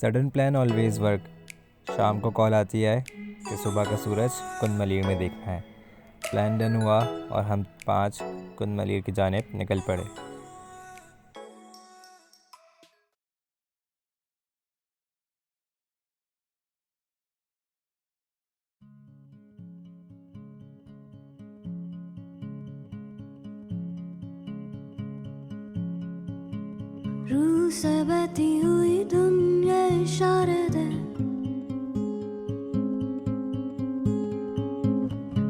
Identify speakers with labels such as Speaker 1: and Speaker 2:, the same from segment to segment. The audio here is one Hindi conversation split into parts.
Speaker 1: Sudden plan always work. शाम को कॉल आती है कि सुबह का सूरज कुंद में देखना है। प्लान डन हुआ और हम 5 कुंद की जानिब निकल पड़े।
Speaker 2: रूह से बहती हुई दुनिया इशारे दे,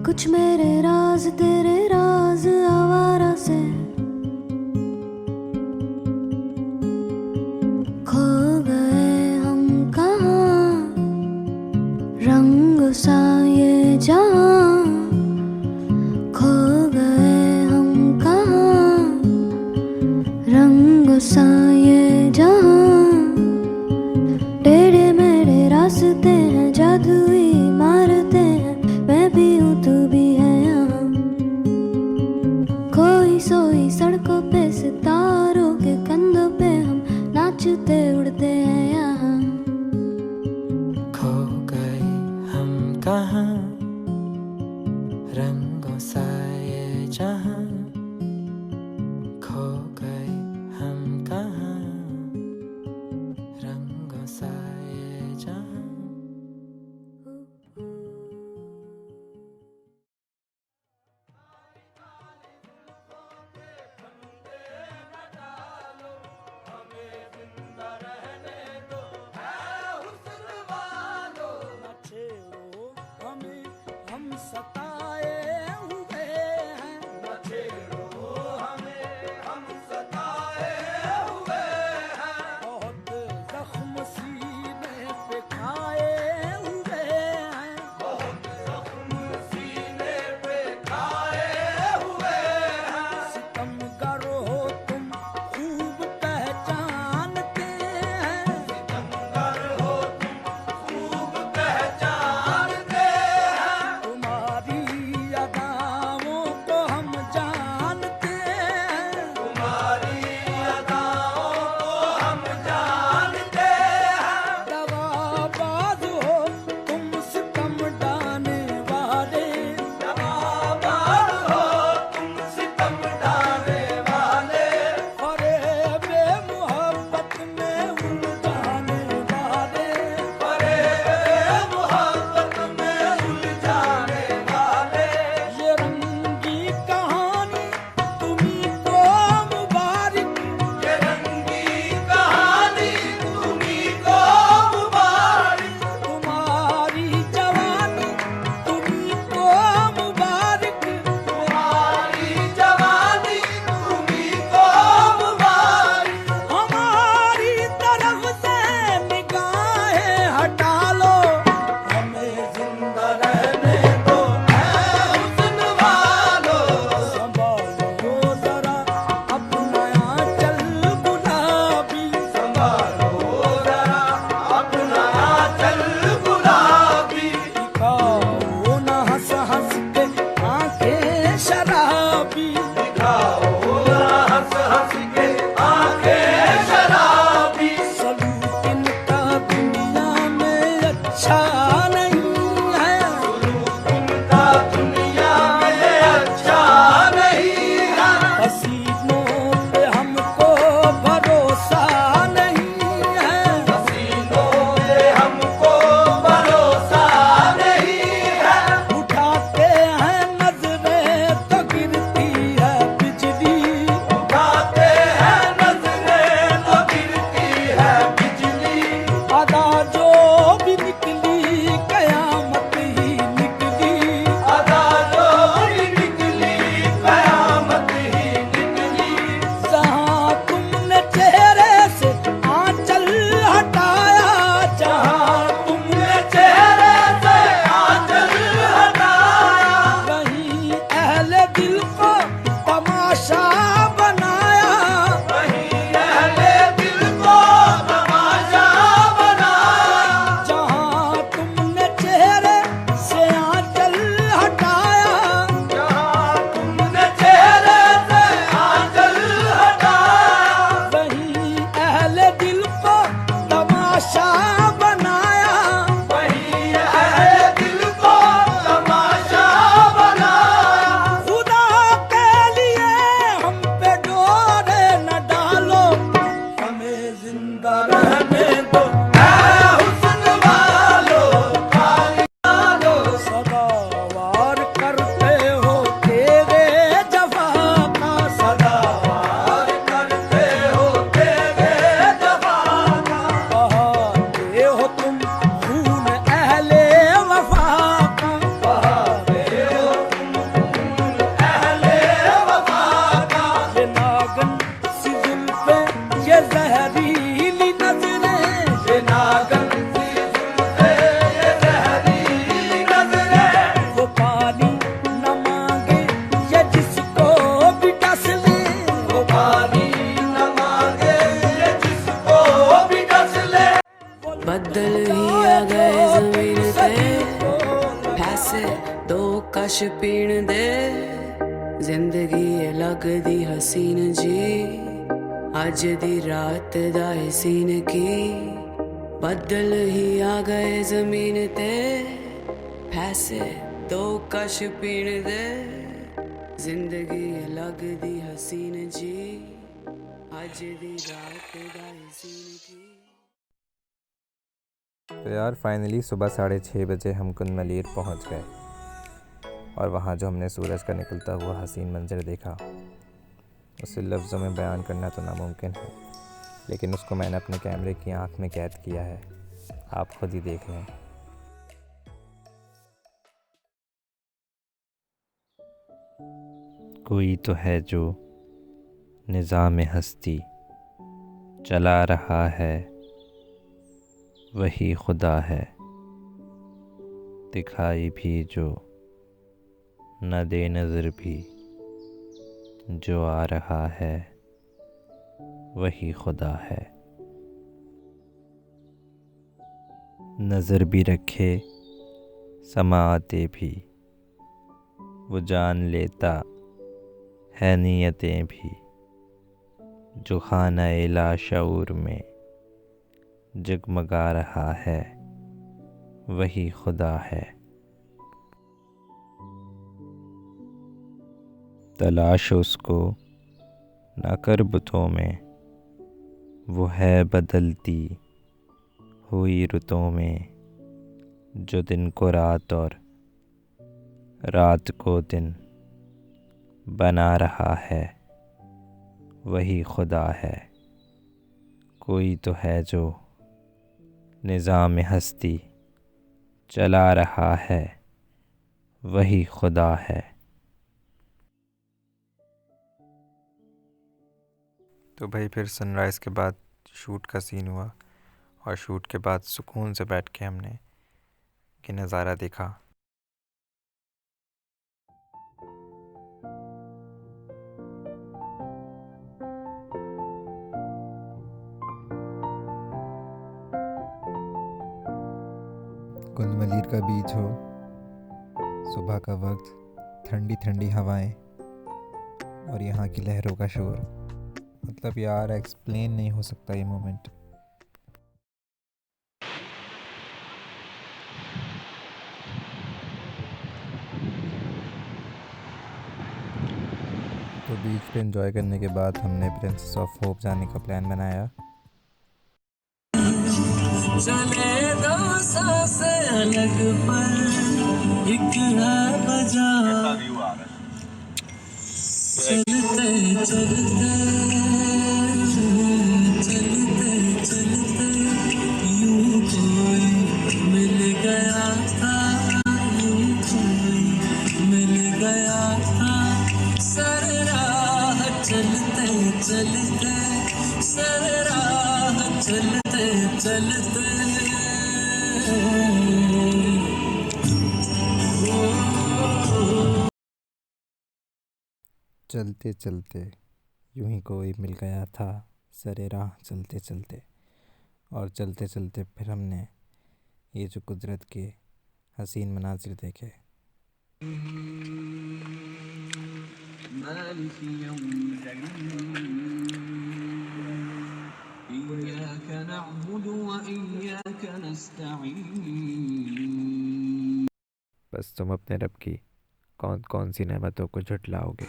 Speaker 2: कुछ मेरे राज तेरे राज आवारा से खो गए हम कहाँ, रंग सा ये जहाँ खो गए हम कहाँ, रंग सा ये जहाँ। टेढ़े मेढ़े रास्ते हैं, जादुई इमारतें हैं, मैं भी हूँ तू भी है यहाँ। खोई सोई सड़कों पे सितारों के कंधों पे हम नाचते उड़ते हैं यहाँ।
Speaker 3: खो गए हम कहाँ, रंगों सा ये जहाँ खो गए हम कहाँ, रंगों सा ये जहाँ।
Speaker 4: हम सताए हुए हैं, न छेड़ो हमें, हम सताए हुए हैं। बहुत जख्म सीने पे खाए हुए हैं, बहुत जख्म सीने पे खाए हुए हैं। सितमगर हो तुम खूब पहचानते हैं, सितमगर हो तुम खूब पहचानते हैं। तुम्हारी रहने दो ऐ हुस्न वालो खाली वालो सदा वार करते हो तेरे जफा का सदा वार करते हो तेरे जफा का बहाते हो तुम खून अहले वफा का बहाते हो तुम खून अहले वफा का ये नागन सी जुल्फे ये जहरीली नजरें ये नागन सी जुल्फे ये जहरीली नजरें वो पानी न मांगे ये जिसको भी डस ले वो पानी न मांगे ये जिसको भी डस ले
Speaker 5: ਬੱਦਲ ਹੀ ਆ ਗਏ ਜ਼ਮੀਨ ਤੇ ਫੈਸੇ ਦੋ ਕਸ਼ ਪੀਣ ਦੇ ਜ਼ਿੰਦਗੀ ਇਹ ਲੱਗਦੀ ਹਸੀਨ ਜੀ ਅੱਜ ਦੀ ਰਾਤ ਦਾ ਇਹ ਸੀਨ ਕੀ ਬੱਦਲ ਹੀ ਆ ਗਏ ਜ਼ਮੀਨ ਤੇ ਫੈਸੇ ਦੋ ਕਸ਼ ਪੀਣ ਦੇ ਜ਼ਿੰਦਗੀ ਇਹ ਲੱਗਦੀ ਹਸੀਨ ਜੀ ਅੱਜ ਦੀ ਰਾਤ ਦਾ ਇਹ ਸੀਨ ਕੀ
Speaker 1: तो यार फाइनली सुबह 6:30 बजे हम कुन मलीर पहुँच गए और वहाँ जो हमने सूरज का निकलता हुआ हसीन मंजर देखा उसे लफ्ज़ों में बयान करना तो नामुमकिन है, लेकिन उसको मैंने अपने कैमरे की आँख में कैद किया है। आप खुद ही देख लें। कोई तो है जो निज़ाम हस्ती चला रहा है, वही खुदा है। दिखाई भी जो न दे नज़र भी जो आ रहा है, वही खुदा है। नज़र भी रखे समाते भी, वो जान लेता है नियतें भी। जो खाना-ए लाशऊर में जगमगा रहा है, वही खुदा है। तलाश उसको न कर बुतों में, वो है बदलती हुई रुतों में। जो दिन को रात और रात को दिन बना रहा है, वही खुदा है। कोई तो है जो निज़ाम हस्ती चला रहा है, वही खुदा है। तो भाई फिर सनराइज़ के बाद शूट का सीन हुआ और शूट के बाद सुकून से बैठ के हमने ये नज़ारा देखा। कुन मलीर का बीच हो, सुबह का वक्त, ठंडी ठंडी हवाएं और यहाँ की लहरों का शोर, मतलब यार एक्सप्लेन नहीं हो सकता ये मोमेंट। तो बीच पे एंजॉय करने के बाद हमने प्रिंसेस ऑफ होप जाने का प्लान बनाया।
Speaker 3: चले दो सांसें अलग पर एक है बजा चलते चलते चलते चलते यूं कोई मिल गया था, यूं कोई मिल गया था। सर राह चलते चलते, सर राह चलते चलते
Speaker 1: चलते चलते यूं ही कोई मिल गया था, सरे राह चलते चलते। और चलते चलते फिर हमने ये जो कुदरत के हसीन मनाजिर देखे। बस तुम अपने रब की कौन कौन सी नेमतों को झुटलाओगे।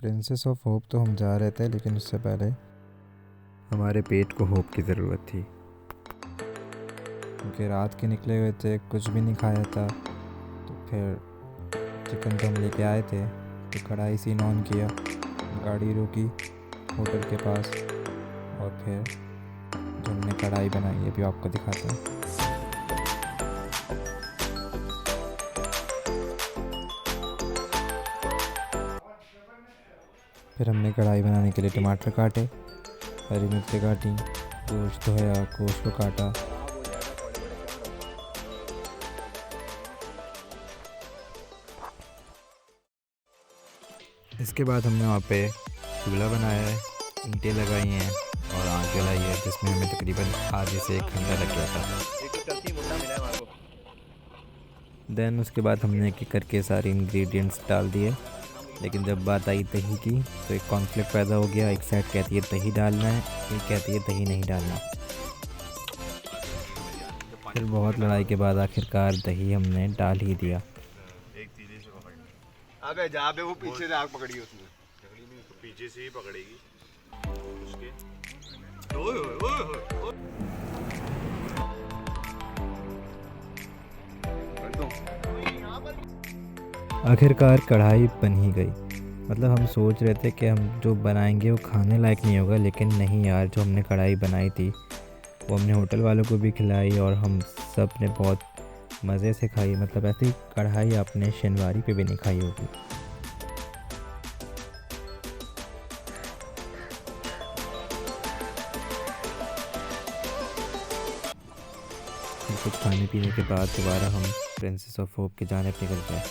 Speaker 1: प्रिंसेस ऑफ होप तो हम जा रहे थे, लेकिन उससे पहले हमारे पेट को होप की ज़रूरत थी, क्योंकि रात के निकले हुए थे, कुछ भी नहीं खाया था। तो फिर चिकन तो हम लेके आए थे, तो कढ़ाई सीन ऑन किया, गाड़ी रोकी होटल के पास, और फिर जो हमने कढ़ाई बनाई ये भी आपको दिखाते हैं। फिर हमने कढ़ाई बनाने के लिए टमाटर काटे, हरी मिर्ची काटी, गोश्त धोया, गोश्त को काटा। इसके बाद हमने वहाँ पे चूल्हा बनाया है, ईंटें लगाई हैं और आग जलाई है, जिसमें हमें तकरीबन आधे से 1 घंटा लग गया था। देन उसके बाद हमने एक एक करके सारे इंग्रेडिएंट्स डाल दिए, लेकिन जब बात आई दही की तो एक कॉन्फ्लिक्ट पैदा हो गया। एक साइड कहती है दही डालना है, एक कहती है दही नहीं डालना। फिर बहुत लड़ाई के बाद आखिरकार दही हमने डाल ही दिया।
Speaker 6: अबे जहाँ पे वो पीछे से आग पकड़ी है उसने, तो पीछे से ही पकड़ेगी उसके। ओए ओए ओए ओए।
Speaker 1: आखिरकार कढ़ाई बन ही गई। मतलब हम सोच रहे थे कि हम जो बनाएंगे वो खाने लायक नहीं होगा, लेकिन नहीं यार, जो हमने कढ़ाई बनाई थी वो हमने होटल वालों को भी खिलाई और हम सब ने बहुत मज़े से खाई। मतलब ऐसी कढ़ाई आपने शनिवारी पे भी नहीं खाई होगी। कुछ खाने पीने के बाद दोबारा हम प्रिंसेस ऑफ होप की जानिब निकल गए।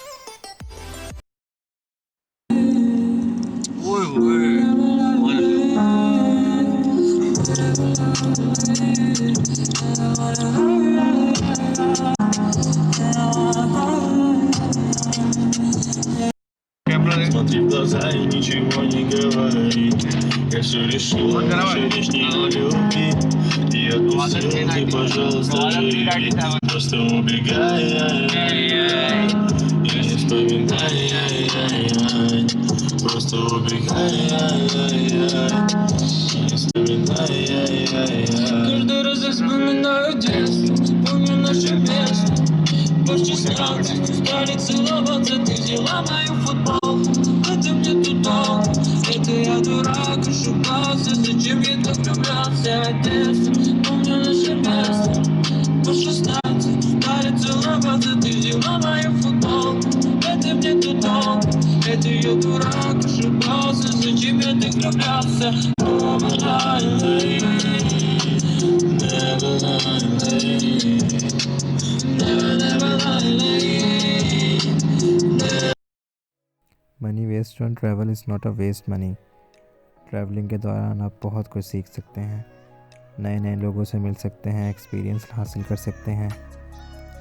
Speaker 7: Смотри в глаза и ничего не говори. Я все решил, еще лишнего любви. И отпустил, ты, пожалуйста, живи. Просто убегай, и не вспоминай, просто убегай, и не вспоминай. Каждый раз я вспоминаю детство, помню наше место. Почти сразу стали целоваться, ты взяла мою футболку. Это мне тут долго, это я дурак, ошибался. Зачем я так влюблялся? Детство, помню наше место. По 16 стали целоваться, ты взяла мою футболку. Это мне тут долго, это я дурак, ошибался. Зачем я так влюблялся?
Speaker 1: Money waste on travel is not a waste money. Travelling के दौरान आप बहुत कुछ सीख सकते हैं, नए नए लोगों से मिल सकते हैं, एक्सपीरियंस हासिल कर सकते हैं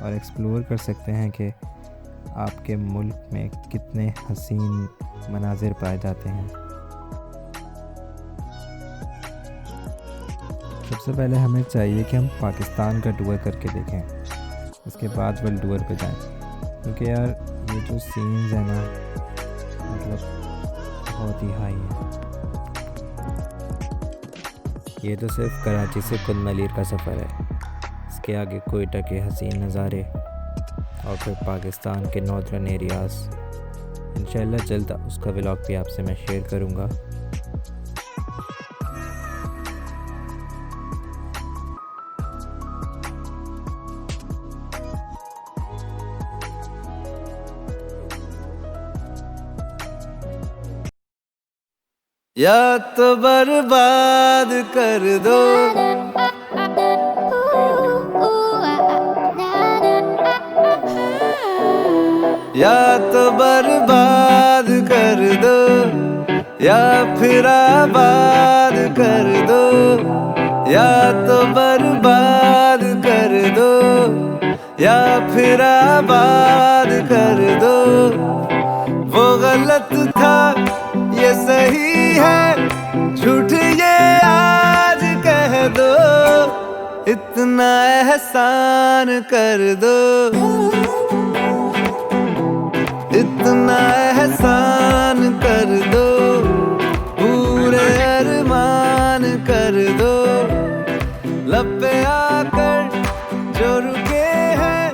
Speaker 1: और एक्सप्लोर कर सकते हैं कि आपके मुल्क में कितने हसीन मनाजिर पाए जाते हैं। सबसे पहले हमें चाहिए कि हम पाकिस्तान का टूर करके देखें, उसके बाद वर्ल्ड टूर पे जाएं, क्योंकि यार ये जो सीन्स हैं ना, मतलब बहुत ही हाई है। ये तो सिर्फ कराची से कुन्नलीर का सफ़र है, इसके आगे कोयटा के हसीन नज़ारे और फिर पाकिस्तान के नॉर्दर्न एरियाज़। इंशाल्लाह जल्द उसका व्लॉग भी आपसे मैं शेयर करूँगा।
Speaker 8: या तो बर्बाद कर दो, या तो बर्बाद कर दो, या फिर आबाद कर दो, या तो बर्बाद कर दो, या फिर आबाद कर दो। वो गलत था ये सही है, झूठ ये आज कह दो, इतना एहसान कर दो, इतना एहसान कर दो। कर दो, लब पे आकर जो रुके हैं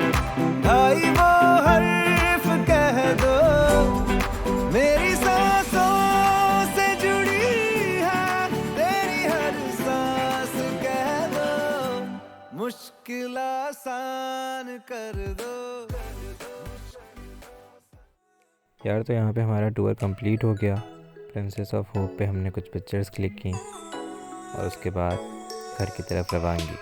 Speaker 8: भाई वो हर्फ कह दो, मेरी सांसों से जुड़ी है तेरी हर सांस कह दो, मुश्किल आसान कर दो।
Speaker 1: यार तो यहाँ पे हमारा टूर कंप्लीट हो गया। प्रिंसेस ऑफ होप पे हमने कुछ पिक्चर्स क्लिक की और उसके बाद घर की तरफ रवानगी।